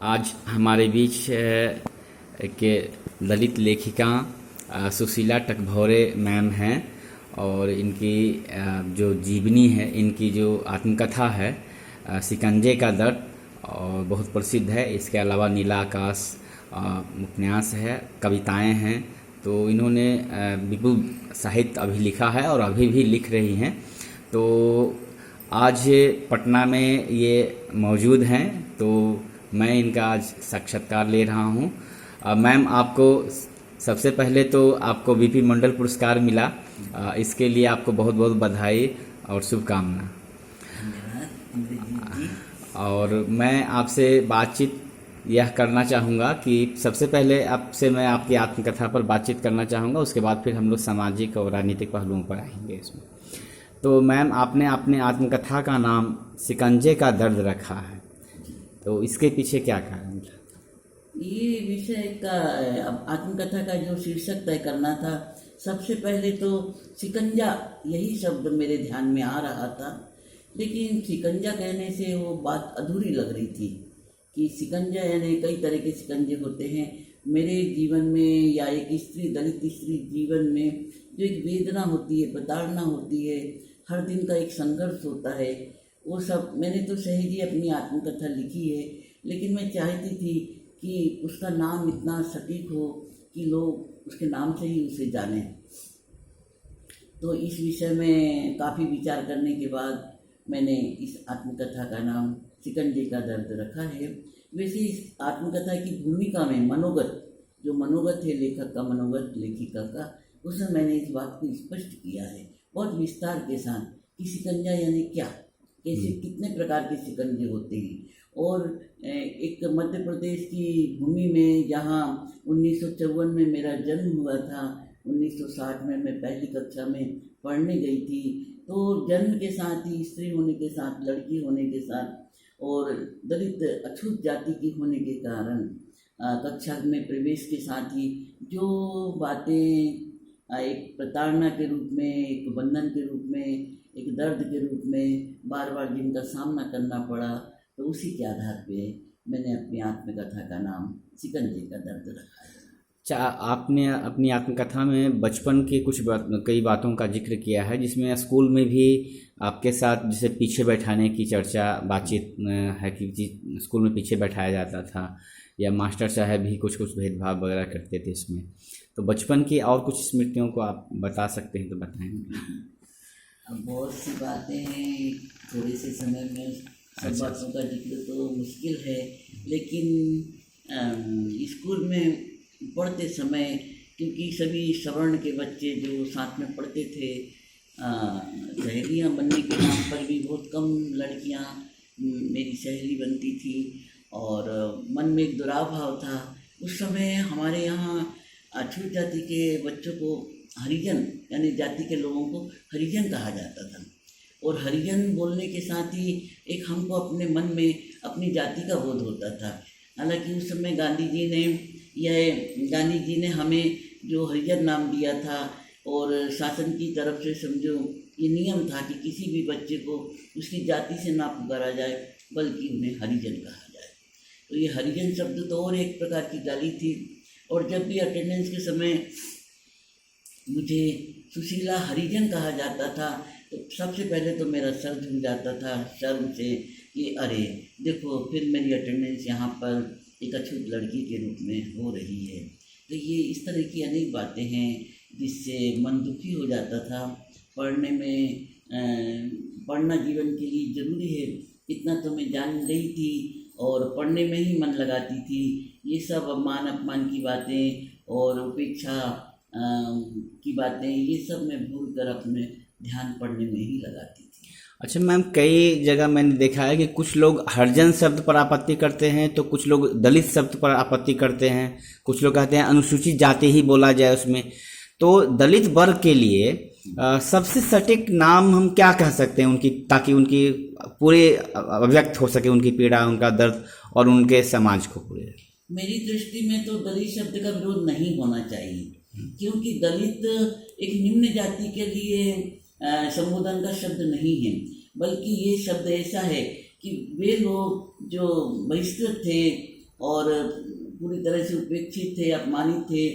आज हमारे बीच के दलित लेखिका सुशीला टकभौरे मैम हैं और इनकी जो जीवनी है, इनकी जो आत्मकथा है शिकंजे का दर्द और बहुत प्रसिद्ध है। इसके अलावा नीला आकाश उपन्यास है, कविताएं हैं। तो इन्होंने विपुल साहित्य अभी लिखा है और अभी भी लिख रही हैं। तो आज पटना में ये मौजूद हैं, तो मैं इनका आज साक्षात्कार ले रहा हूँ। मैम, आपको सबसे पहले तो आपको वीपी मंडल पुरस्कार मिला, इसके लिए आपको बहुत बहुत बधाई और शुभकामना। और मैं आपसे बातचीत यह करना चाहूँगा कि सबसे पहले आपसे मैं आपकी आत्मकथा पर बातचीत करना चाहूँगा, उसके बाद फिर हम लोग सामाजिक और राजनीतिक पहलुओं पर आएंगे इसमें। तो मैम, आपने अपने आत्मकथा का नाम शिकंजे का दर्द रखा है, तो इसके पीछे क्या कारण था? ये विषय का अब आत्मकथा का जो शीर्षक तय करना था, सबसे पहले तो शिकंजा यही शब्द मेरे ध्यान में आ रहा था, लेकिन शिकंजा कहने से वो बात अधूरी लग रही थी कि शिकंजा यानी कई तरह के शिकंजे होते हैं। मेरे जीवन में या एक स्त्री, दलित स्त्री जीवन में जो एक वेदना होती है, प्रताड़ना होती है, हर दिन का एक संघर्ष होता है, वो सब मैंने तो सहेजी अपनी आत्मकथा लिखी है। लेकिन मैं चाहती थी कि उसका नाम इतना सटीक हो कि लोग उसके नाम से ही उसे जानें। तो इस विषय में काफ़ी विचार करने के बाद मैंने इस आत्मकथा का नाम शिकंजे का दर्द रखा है। वैसे इस आत्मकथा की भूमिका में मनोगत, जो मनोगत है लेखक का, मनोगत लेखिका का, उसमें मैंने इस बात को स्पष्ट किया है बहुत विस्तार के साथ कि शिकंजा यानी क्या, कैसे, कितने प्रकार के शिकंजे होते हैं। और एक मध्य प्रदेश की भूमि में जहाँ 1954 में मेरा जन्म हुआ था, 1960 में मैं पहली कक्षा में पढ़ने गई थी। तो जन्म के साथ ही, स्त्री होने के साथ, लड़की होने के साथ और दलित अछूत जाति की होने के कारण कक्षा में प्रवेश के साथ ही जो बातें एक प्रताड़ना के रूप में, एक बंधन के रूप में, एक दर्द के रूप में बार बार जिनका सामना करना पड़ा, तो उसी के आधार पे मैंने अपनी आत्मकथा का नाम शिकंजे का दर्द रखा है। अच्छा, आपने अपनी आत्मकथा में बचपन की कई बातों का जिक्र किया है, जिसमें स्कूल में भी आपके साथ जैसे पीछे बैठाने की बातचीत है कि स्कूल में पीछे बैठाया जाता था, या मास्टर साहब भी कुछ भेदभाव वगैरह करते थे इसमें। तो बचपन की और कुछ स्मृतियों को आप बता सकते हैं तो बताएंगे। अब बहुत सी बातें हैं, थोड़े से समय में सब बातों का जिक्र तो मुश्किल है, लेकिन स्कूल में पढ़ते समय, क्योंकि सभी सवर्ण के बच्चे जो साथ में पढ़ते थे, सहेलियाँ बनने के नाम पर भी बहुत कम लड़कियाँ मेरी सहेली बनती थी और मन में एक दुराव भाव था। उस समय हमारे यहाँ अछूत जाति के बच्चों को हरिजन यानी जाति के लोगों को हरिजन कहा जाता था, और हरिजन बोलने के साथ ही एक हमको अपने मन में अपनी जाति का बोध होता था। हालांकि उस समय गांधी जी ने हमें जो हरिजन नाम दिया था, और शासन की तरफ से समझो ये नियम था कि किसी भी बच्चे को उसकी जाति से ना पुकारा जाए, बल्कि उन्हें हरिजन कहा जाए। तो ये हरिजन शब्द तो और एक प्रकार की गाली थी। और जब भी अटेंडेंस के समय मुझे सुशीला हरिजन कहा जाता था, तो सबसे पहले तो मेरा सर झुक जाता था शर्म से कि अरे देखो, फिर मेरी अटेंडेंस यहाँ पर एक अछूत लड़की के रूप में हो रही है। तो ये इस तरह की अनेक बातें हैं जिससे मन दुखी हो जाता था। पढ़ना जीवन के लिए ज़रूरी है, इतना तो मैं जान गई थी और पढ़ने में ही मन लगाती थी। ये सब मान अपमान की बातें और उपेक्षा की बातें, ये सब मैं भूल कर अपने ध्यान पढ़ने में ही लगाती थी। अच्छा मैम, कई जगह मैंने देखा है कि कुछ लोग हरिजन शब्द पर आपत्ति करते हैं, तो कुछ लोग दलित शब्द पर आपत्ति करते हैं, कुछ लोग कहते हैं अनुसूचित जाति ही बोला जाए उसमें। तो दलित वर्ग के लिए सबसे सटीक नाम हम क्या कह सकते हैं उनकी, ताकि उनकी पूरे अभिव्यक्त हो सके उनकी पीड़ा, उनका दर्द और उनके समाज को पूरे? मेरी दृष्टि में तो दलित शब्द का विरोध नहीं होना चाहिए, क्योंकि दलित एक निम्न जाति के लिए संबोधन का शब्द नहीं है, बल्कि ये शब्द ऐसा है कि वे लोग जो बहिष्कृत थे और पूरी तरह से उपेक्षित थे, अपमानित थे।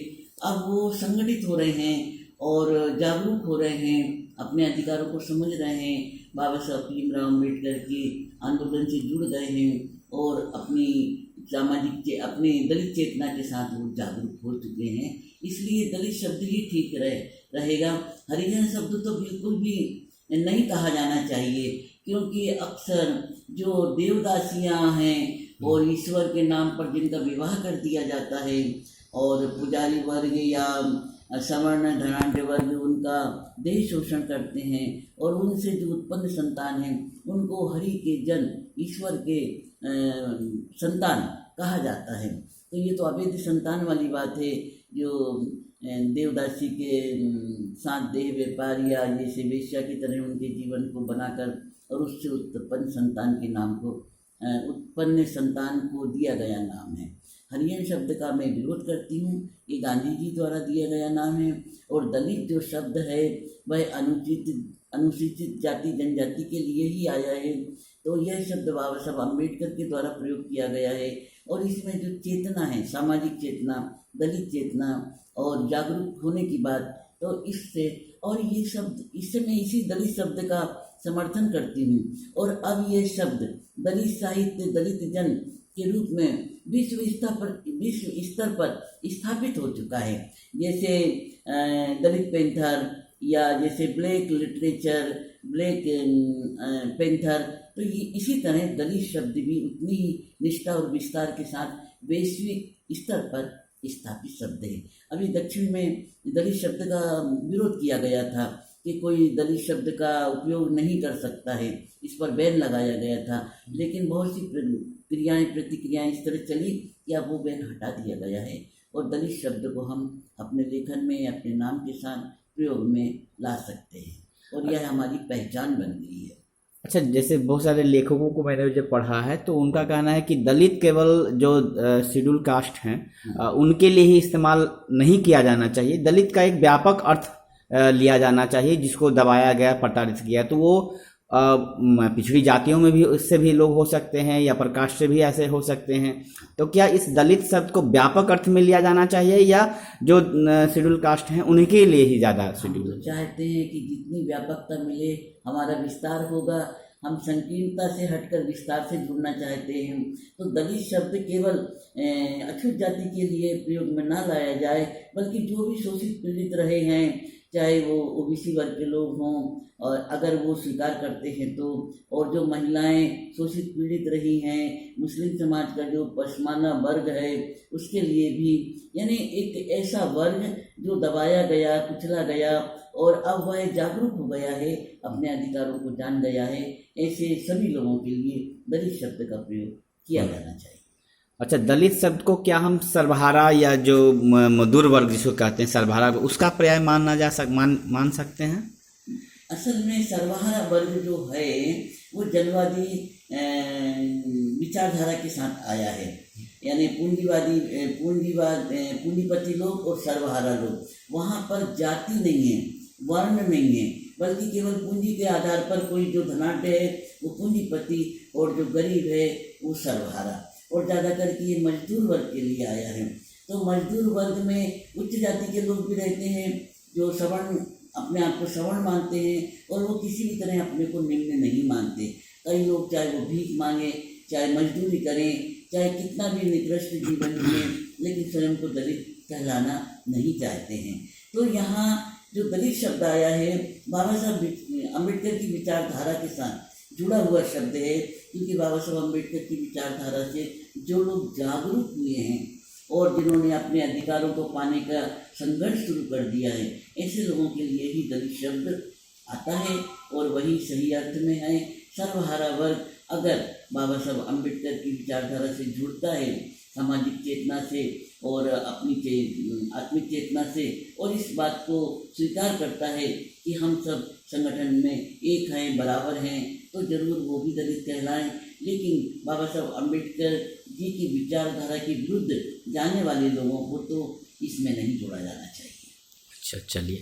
अब वो संगठित हो रहे हैं और जागरूक हो रहे हैं, अपने अधिकारों को समझ रहे हैं, बाबा साहब भीमराव अम्बेडकर के आंदोलन से जुड़ गए हैं और अपनी अपने दलित चेतना के साथ वो जागरूक हो चुके हैं। इसलिए दलित शब्द ही ठीक रहेगा। हरिजन शब्द तो बिल्कुल भी नहीं कहा जाना चाहिए, क्योंकि अक्सर जो देवदासियां हैं और ईश्वर के नाम पर जिनका विवाह कर दिया जाता है और पुजारी वर्ग या सवर्ण धनाढ्य वर्ग उनका देह शोषण करते हैं और उनसे जो उत्पन्न संतान है उनको हरि के जन, ईश्वर के संतान कहा जाता है। तो ये तो अवैध संतान वाली बात है, जो देवदासी के साथ देह व्यापार या जैसे वेश्या की तरह उनके जीवन को बनाकर और उससे उत्पन्न संतान के नाम को उत्पन्न संतान को दिया गया नाम है। हरिजन शब्द का मैं विरोध करती हूँ, ये गांधी जी द्वारा दिया गया नाम है। और दलित जो शब्द है वह अनुसूचित जाति जनजाति के लिए ही आया है। तो यह शब्द बाबा साहब अम्बेडकर के द्वारा प्रयोग किया गया है और इसमें जो चेतना है, सामाजिक चेतना, दलित चेतना और जागरूक होने की बात, तो इससे और ये शब्द, इससे मैं इसी दलित शब्द का समर्थन करती हूँ। और अब ये शब्द दलित साहित्य, दलित जन के रूप में विश्व स्तर पर स्थापित हो चुका है। जैसे दलित पैंथर या जैसे ब्लैक लिटरेचर, ब्लैक पैंथर, तो ये इसी तरह दलित शब्द भी उतनी ही निष्ठा और विस्तार के साथ वैश्विक स्तर पर स्थापित शब्द है। अभी दक्षिण में दलित शब्द का विरोध किया गया था कि कोई दलित शब्द का उपयोग नहीं कर सकता है, इस पर बैन लगाया गया था, लेकिन बहुत सी प्रतिक्रियाएं इस तरह चली कि अब वो बैन हटा दिया गया है और दलित शब्द को हम अपने लेखन में, अपने नाम के साथ प्रयोग में ला सकते हैं और यह हमारी पहचान बन गई है। अच्छा, जैसे बहुत सारे लेखकों को मैंने जब पढ़ा है तो उनका कहना है कि दलित केवल जो शेड्यूल कास्ट हैं उनके लिए ही इस्तेमाल नहीं किया जाना चाहिए, दलित का एक व्यापक अर्थ लिया जाना चाहिए जिसको दबाया गया, प्रताड़ित किया। तो वो पिछड़ी जातियों में भी उससे भी लोग हो सकते हैं या प्रकाश से भी ऐसे हो सकते हैं। तो क्या इस दलित शब्द को व्यापक अर्थ में लिया जाना चाहिए या जो शेड्यूल कास्ट हैं उनके लिए ही ज़्यादा शेड्यूल? तो चाहते हैं कि जितनी व्यापकता मिले हमारा विस्तार होगा, हम संकीर्णता से हटकर विस्तार से जुड़ना चाहते हैं। तो दलित शब्द केवल अछूत जाति के लिए प्रयोग में ना लाया जाए, बल्कि जो भी शोषित पीड़ित रहे हैं, चाहे वो ओबीसी वर्ग के लोग हों और अगर वो स्वीकार करते हैं तो, और जो महिलाएं शोषित पीड़ित रही हैं, मुस्लिम समाज का जो पश्माना वर्ग है उसके लिए भी, यानी एक ऐसा वर्ग जो दबाया गया, कुचला गया और अब वह जागरूक हो गया है, अपने अधिकारों को जान गया है, ऐसे सभी लोगों के लिए दलित शब्द का प्रयोग किया जाना चाहिए। अच्छा, दलित शब्द को क्या हम सर्वहारा या जो मजदूर वर्ग जिसको कहते हैं सर्वहारा, उसका पर्याय मान सकते हैं? असल में सर्वहारा वर्ग जो है वो जनवादी विचारधारा के साथ आया है, यानी पूंजीपति लोग और सर्वहारा लोग। वहाँ पर जाति नहीं है, वर्ण नहीं है, बल्कि केवल पूंजी के आधार पर कोई जो धनाढ्य है वो पूंजीपति और जो गरीब है वो सर्वहारा। और ज़्यादा करके ये मजदूर वर्ग के लिए आया है। तो मजदूर वर्ग में उच्च जाति के लोग भी रहते हैं जो सवर्ण, अपने आप को सवर्ण मानते हैं और वो किसी भी तरह अपने को निम्न नहीं मानते। कई लोग चाहे वो भीख मांगे, चाहे मजदूरी करें, चाहे कितना भी निकृष्ट जीवन जिएं, लेकिन स्वयं को दलित कहलाना नहीं चाहते हैं। तो यहाँ जो दलित शब्द आया है बाबा साहब अम्बेडकर की विचारधारा के साथ जुड़ा हुआ शब्द है, क्योंकि बाबा साहब अम्बेडकर की विचारधारा से जो लोग जागरूक हुए हैं और जिन्होंने अपने अधिकारों को पाने का संघर्ष शुरू कर दिया है, ऐसे लोगों के लिए ही दलित शब्द आता है और वही सही अर्थ में है। सर्वहारा वर्ग अगर बाबा साहब अम्बेडकर की विचारधारा से जुड़ता है, सामाजिक चेतना से और अपनी आत्मिक चेतना से, और इस बात को स्वीकार करता है कि हम सब संगठन में एक हैं, बराबर हैं, तो जरूर वो भी दलित कहलाएं। लेकिन बाबा साहब अम्बेडकर जी की विचारधारा के विरुद्ध जाने वाले लोगों को तो इसमें नहीं जोड़ा जाना चाहिए। अच्छा, चलिए।